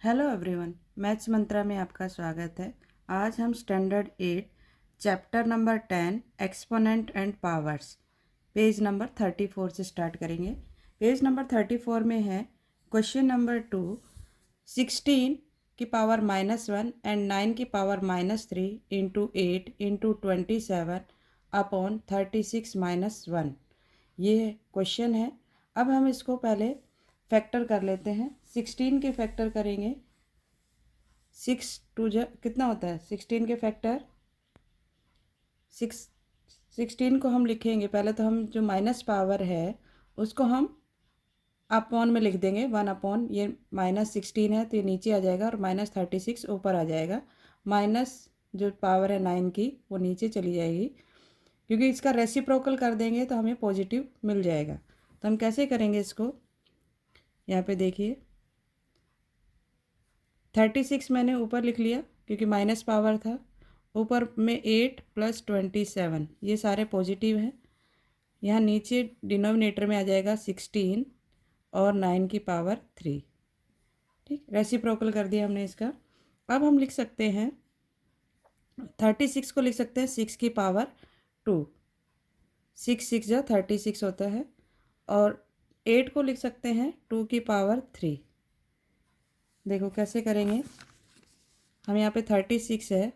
Hello everyone, maths मंत्रा में आपका स्वागत है। आज हम standard 8 chapter number 10 exponent and powers page number 34 से स्टार्ट करेंगे। पेज नंबर 34 में है क्वेश्चन नंबर 2, 16 की पावर -1 एंड 9 की पावर -3 इंटू 8 इंटू 27 अपॉन 36 - 1। ये क्वेश्चन है। अब हम इसको पहले फैक्टर कर लेते हैं। 16 के फैक्टर करेंगे। 6 टू जा कितना होता है? 16 के फैक्टर 16 को हम लिखेंगे। पहले तो हम जो माइनस पावर है उसको हम अपॉन में लिख देंगे। 1 अपॉन ये -16 है तो ये नीचे आ जाएगा और -36 ऊपर आ जाएगा। माइनस जो पावर है 9 की वो नीचे चली जाएगी, क्योंकि इसका रेसिप्रोकल कर देंगे तो हमें पॉजिटिव मिल जाएगा। तो हम कैसे करेंगे इसको? यहाँ पे देखिए, 36 मैंने ऊपर लिख लिया क्योंकि माइनस पावर था। ऊपर में 8 + 27, ये सारे पॉजिटिव हैं। यहाँ नीचे डिनोमिनेटर में आ जाएगा 16 और 9 की पावर 3। ठीक, रेसिप्रोकल कर दिया हमने इसका। अब हम लिख सकते हैं 36 को लिख सकते हैं 6 की पावर 2। 6 6 जा 36 होता है। और 8 को लिख सकते हैं 2 की पावर 3। देखो कैसे करेंगे। हम यहाँ पे 36 है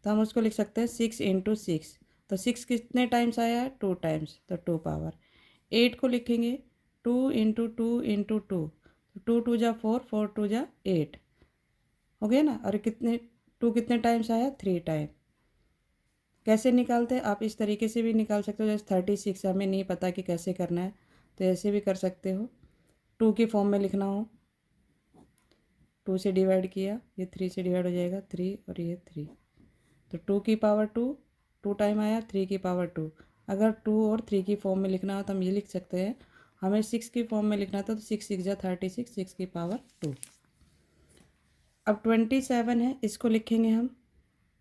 तो हम उसको लिख सकते हैं 6 इंटू 6। तो 6 कितने टाइम्स आया है? 2 टाइम्स, तो 2 पावर। 8 को लिखेंगे 2 इंटू 2 इंटू 2। 2 2 जा 4, 4 2 जा 8 हो गया ना। और कितने 2 कितने टाइम्स आया? 3 टाइम। कैसे निकालते हैं? आप इस तरीके से भी निकाल सकते हो। जैसे 36 हमें नहीं पता कि कैसे करना है तो ऐसे भी कर सकते हो। 2 की फॉर्म में लिखना हो, 2 से डिवाइड किया, ये 3 से डिवाइड हो जाएगा, 3 और ये 3। तो 2 की पावर 2, 2 टाइम आया, 3 की पावर 2। अगर 2 और 3 की फॉर्म में लिखना हो तो हम ये लिख सकते हैं। हमें 6 की फॉर्म में लिखना था तो 6 6 जा 36, 6 की पावर 2। अब 27 है, इसको लिखेंगे हम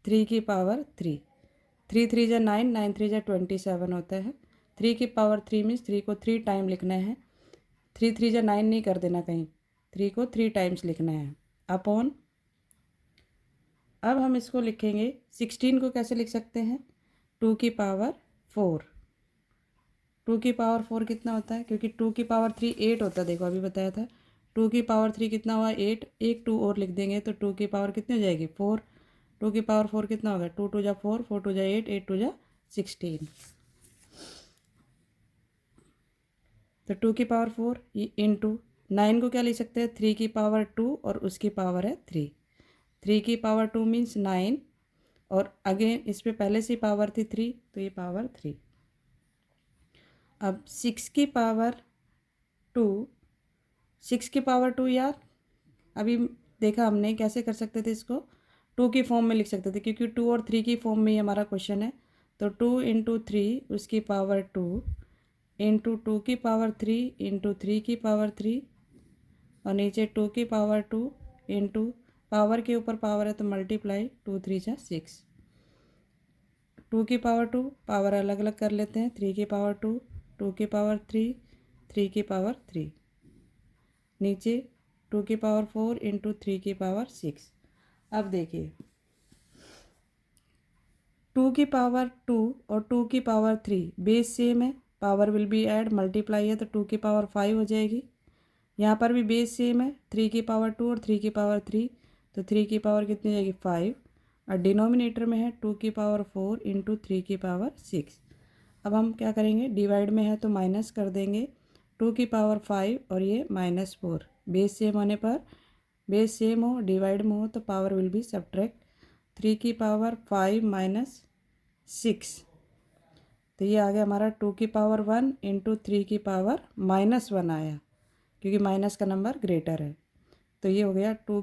3 की पावर 3। 3 3 जा 9, 9 3 जा 27 होता है। 3 की पावर 3 मीन्स 3 को 3 टाइम लिखना है। 3 3 जा 9 नहीं कर देना कहीं, 3 को 3 टाइम्स लिखना है अपॉन। अब हम इसको लिखेंगे 16 को कैसे लिख सकते हैं? 2 की पावर 4। 2 की पावर 4 कितना होता है? क्योंकि 2 की पावर 3 8 होता है। देखो अभी बताया था। 2 की पावर 3 कितना हुआ? 8। एक 2 और लिख देंगे तो 2 की पावर कितनी हो जाएगी? 4। 2 की पावर 4 कितना होगा? 2 2 जा 4, 4 2 जा 8, 8 2 जा 16। तो 2 की पावर 4 इंटू 9 को क्या लिख सकते हैं? 3 की पावर 2 और उसकी पावर है 3। 3 की पावर 2 मीन्स 9, और अगेन इस पे पहले से पावर थी 3 तो ये पावर 3। अब 6 की पावर 2, 6 की पावर 2 यार अभी देखा हमने कैसे कर सकते थे इसको। 2 की फॉर्म में लिख सकते थे क्योंकि 2 और 3 की फॉर्म में ही हमारा क्वेश्चन है। तो 2 इंटू 3 उसकी पावर 2 इंटू 2 की पावर 3 इंटू 3 की पावर 3 और नीचे 2 की पावर 2 इंटू पावर के ऊपर पावर है तो मल्टीप्लाई 2 3 जा 6। 2 की पावर 2 पावर अलग अलग कर लेते हैं। 3 की पावर 2, 2 की पावर 3, 3 की पावर 3, नीचे 2 की पावर 4 इंटू 3 की पावर 6। अब देखिए 2 की पावर 2 और 2 की पावर 3 बेस सेम है, power will be add, multiply है तो 2 की पावर 5 हो जाएगी। यहाँ पर भी बेस सेम है, 3 की पावर 2 और 3 की पावर 3, तो 3 की पावर कितनी हो जाएगी? 5। और डिनोमिनेटर में है 2 की पावर 4 इंटू 3 की पावर 6। अब हम क्या करेंगे? डिवाइड में है तो माइनस कर देंगे। 2 की पावर 5 और ये -4। बेस सेम होने पर, बेस सेम हो डिवाइड में हो तो पावर विल बी सब्ट्रैक्ट। 3 की पावर 5 माइनस 6, तो ये आ गया हमारा 2 की पावर 1 इंटू 3 की पावर -1 आया, क्योंकि माइनस का नंबर ग्रेटर है। तो ये हो गया 2,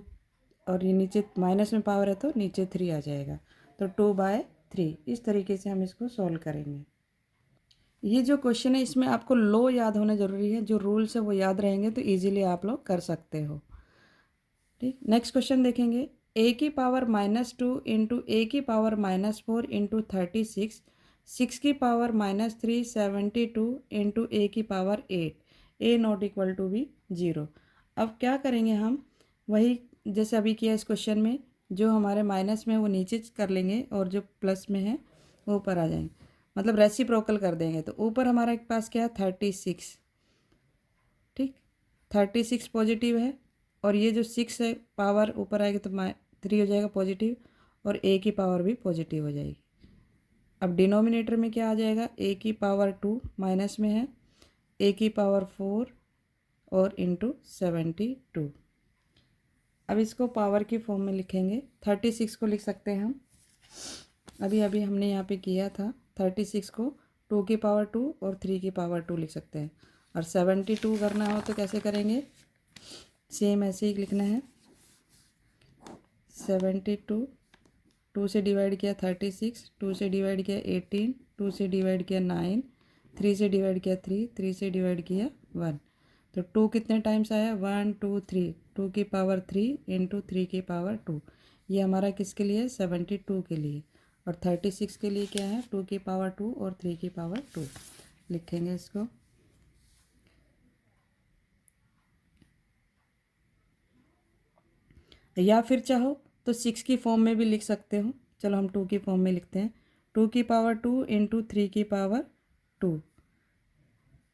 और ये नीचे माइनस में पावर है तो नीचे 3 आ जाएगा। तो 2/3। इस तरीके से हम इसको सॉल्व करेंगे। ये जो क्वेश्चन है इसमें आपको लो याद होना ज़रूरी है। जो रूल्स है वो याद रहेंगे तो इजीली आप लोग कर सकते हो। ठीक, नेक्स्ट क्वेश्चन देखेंगे। ए की पावर -2 इंटू ए की पावर -4 इंटू 36, 6 की पावर -3 72 इंटू ए की power 8, a not equal to b 0। अब क्या करेंगे हम? वही जैसे अभी किया इस क्वेश्चन में, जो हमारे माइनस में वो नीचे कर लेंगे और जो प्लस में है वो ऊपर आ जाएंगे, मतलब रेसिप्रोकल कर देंगे। तो ऊपर हमारे पास क्या है 36, ठीक, 36 पॉजिटिव है, और ये जो 6 है पावर ऊपर आएगी तो 3 हो जाएगा पॉजिटिव, और ए की पावर भी पॉजिटिव हो जाएगी। अब डिनोमिनेटर में क्या आ जाएगा, ए की पावर 2 माइनस में है, ए की पावर 4 और इंटू 72। अब इसको पावर की फॉर्म में लिखेंगे। 36 को लिख सकते हैं हम, अभी अभी हमने यहाँ पे किया था। 36 को 2 की पावर 2 और 3 की पावर 2 लिख सकते हैं। और 72 करना हो तो कैसे करेंगे, सेम ऐसे ही लिखना है। 72, 2 से डिवाइड किया 36, 2 से डिवाइड किया 18, 2 से डिवाइड किया 9, 3 से डिवाइड किया 3, 3 से डिवाइड किया 1। तो 2 कितने टाइम्स आया, 1 2 3, 2 की पावर 3 इंटू 3 की पावर 2। ये हमारा किसके लिए, 72 के लिए। और 36 के लिए क्या है, 2 की पावर 2 और 3 की पावर 2 लिखेंगे इसको। या फिर चाहो तो 6 की फॉर्म में भी लिख सकते हो। चलो हम 2 की फॉर्म में लिखते हैं। 2 की पावर 2 इंटू 3 की पावर 2,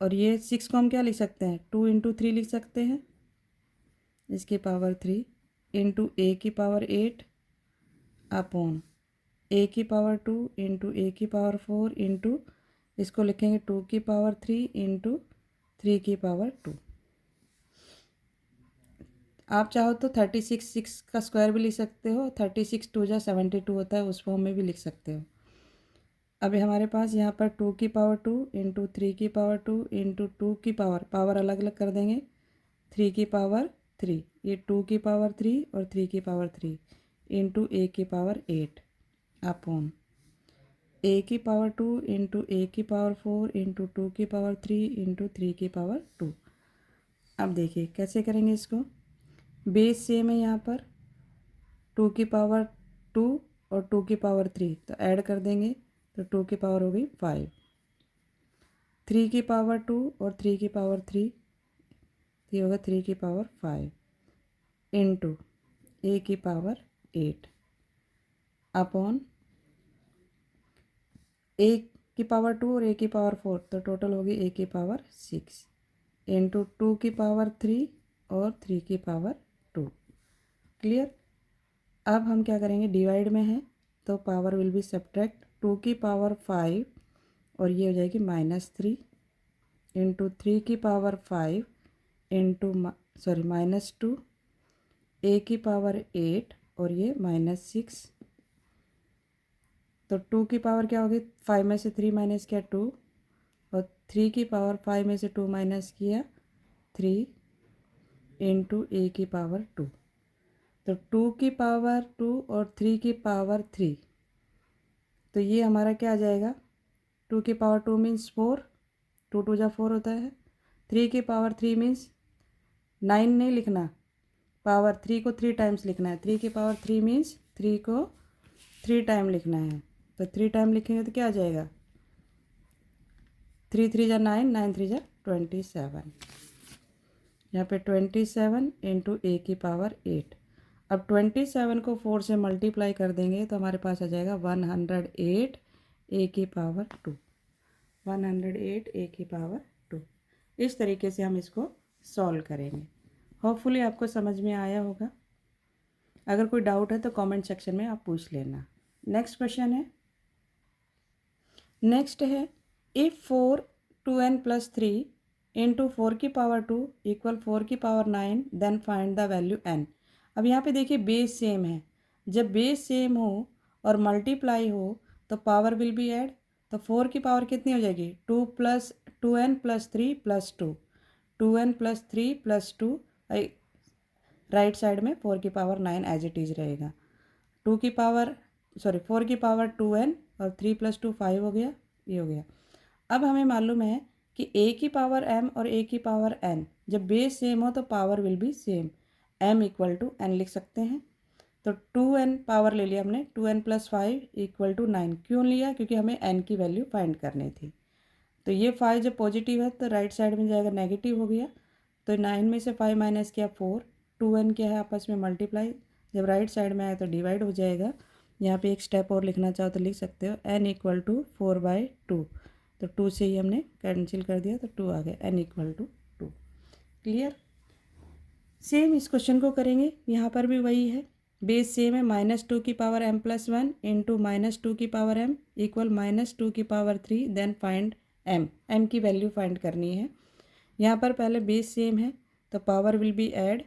और ये 6 को हम क्या लिख सकते हैं, 2 इंटू 3 लिख सकते हैं, इसकी पावर 3 इंटू ए की पावर 8 अपॉन ए की पावर 2 इंटू ए की पावर 4 इंटू इसको लिखेंगे 2 की पावर 3 इंटू 3 की पावर 2। आप चाहो तो 36 6 का स्क्वायर भी लिख सकते हो। 36 2 जा 72 होता है, उस फॉर्म में भी लिख सकते हो। अभी हमारे पास यहाँ पर 2 की पावर 2 इंटू 3 की पावर 2 इंटू 2 की पावर अलग अलग कर देंगे, 3 की पावर 3, ये 2 की पावर 3 और 3 की पावर 3 इंटू ए की पावर 8 अपॉन ए की पावर 2 इंटू ए की पावर 4 इंटू 2 की पावर 3 इंटू 3 की पावर 2। अब देखिए कैसे करेंगे इसको, बेस सेम है यहाँ पर, 2 की पावर 2 और 2 की पावर 3 तो ऐड कर देंगे, तो 2 की पावर हो गई 5, 3 की पावर 2 और 3 की पावर 3, ये होगा 3 की पावर 5 इंटू ए की पावर 8 अपॉन ए की पावर 2 और ए की पावर 4, तो टोटल होगी ए की पावर 6 इंटू 2 की पावर 3 और 3 की पावर 2। क्लियर। अब हम क्या करेंगे, डिवाइड में है तो पावर विल बी सब्ट्रैक्ट, 2 की पावर 5 और ये हो जाएगी -3 इंटू 3 की पावर 5 इंटू -2 ए की पावर 8 और ये -6, तो 2 की पावर क्या होगी, 5 में से 3 माइनस किया 2, और 3 की पावर 5 में से 2 माइनस किया 3 इंटू ए की पावर 2। तो 2 की पावर 2 और 3 की पावर 3, तो ये हमारा क्या आ जाएगा, 2 की पावर 2 मीन्स 4, 2 2 जा 4 होता है। 3 की पावर 3 मीन्स 9 नहीं लिखना, पावर 3 को 3 टाइम्स लिखना है। 3 की पावर 3 मीन्स 3 को 3 टाइम लिखना है, तो 3 टाइम लिखेंगे तो क्या आ जाएगा, 3 3 जा 9, 9 3 जा 27, यहाँ पे 27 इंटू ए की पावर 8। अब 27 को 4 से मल्टीप्लाई कर देंगे तो हमारे पास आ जाएगा 108 ए की पावर 2, 108 ए की पावर 2। इस तरीके से हम इसको सॉल्व करेंगे। होपफुली आपको समझ में आया होगा। अगर कोई डाउट है तो कमेंट सेक्शन में आप पूछ लेना। नेक्स्ट क्वेश्चन है, नेक्स्ट है इफ़ 4 2n + 3 इंटू 4 की पावर 2 इक्वल 4 की power 9 then find the value n। अब यहाँ पे देखिए बेस सेम है, जब बेस सेम हो और मल्टीप्लाई हो तो पावर विल बी ऐड, तो 4 की पावर कितनी हो जाएगी, 2 + 2n + 3 + 2, 2n + 3 + 2, राइट साइड में 4 की पावर 9 एज इट इज़ रहेगा। 2 की पावर 4 की पावर 2n और 3 + 2 5 हो गया, ये हो गया। अब हमें मालूम है कि a की पावर m और a की पावर n, जब बेस सेम हो तो power will B same, m = n लिख सकते हैं। तो 2n पावर ले लिया हमने, 2n + 5 = 9। क्यों लिया, क्योंकि हमें n की वैल्यू फाइंड करनी थी। तो ये 5 जब पॉजिटिव है तो राइट साइड में जाएगा, नेगेटिव हो गया, तो 9 में से 5 माइनस किया 4, 2n क्या है आपस में मल्टीप्लाई, जब राइट साइड में आए तो डिवाइड हो जाएगा। यहाँ पे एक स्टेप और लिखना चाहो तो लिख सकते हो, n इक्वल टू 4/2, तो 2 से ही हमने कैंसिल कर दिया तो 2 आ गया, n equal to 2। Clear. Same इस क्वेश्चन को करेंगे, यहाँ पर भी वही है, बेस सेम है, -2 की पावर m+1 इंटू -2 की पावर m इक्वल -2 की पावर 3, देन फाइंड m की वैल्यू फाइंड करनी है। यहाँ पर पहले बेस सेम है तो power will be add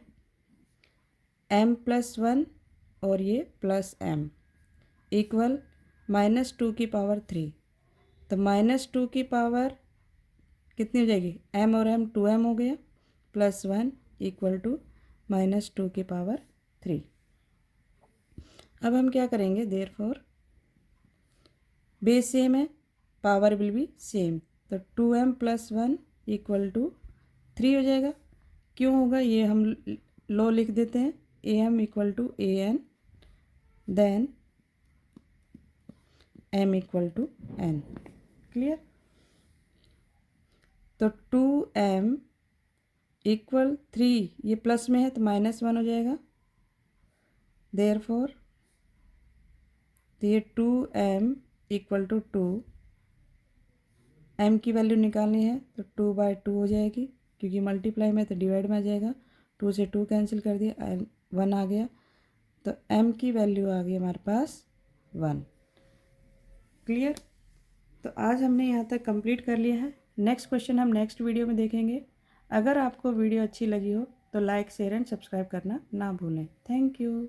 m+1 और ये प्लस m इक्वल -2 की पावर 3, तो -2 की पावर कितनी हो जाएगी, m और m 2m हो गया, +1 इक्वल टू -2 की पावर 3। अब हम क्या करेंगे, देयरफॉर बेस सेम है, पावर विल बी सेम, तो 2m + 1 इक्वल टू 3 हो जाएगा। क्यों होगा ये हम लो लिख देते हैं, am equal to an, then m equal to n। Clear. तो 2m इक्वल 3, ये प्लस में है तो -1 हो जाएगा, देयरफॉर तो ये 2m इक्वल टू 2, m की वैल्यू निकालनी है तो 2/2 हो जाएगी, क्योंकि मल्टीप्लाई में तो डिवाइड में आ जाएगा, 2 से 2 कैंसिल कर दिया, 1 आ गया, तो m की वैल्यू आ गई हमारे पास 1। क्लियर। तो आज हमने यहाँ तक कंप्लीट कर लिया है। नेक्स्ट क्वेश्चन हम नेक्स्ट वीडियो में देखेंगे। अगर आपको वीडियो अच्छी लगी हो तो लाइक, शेयर एंड सब्सक्राइब करना ना भूलें। Thank you.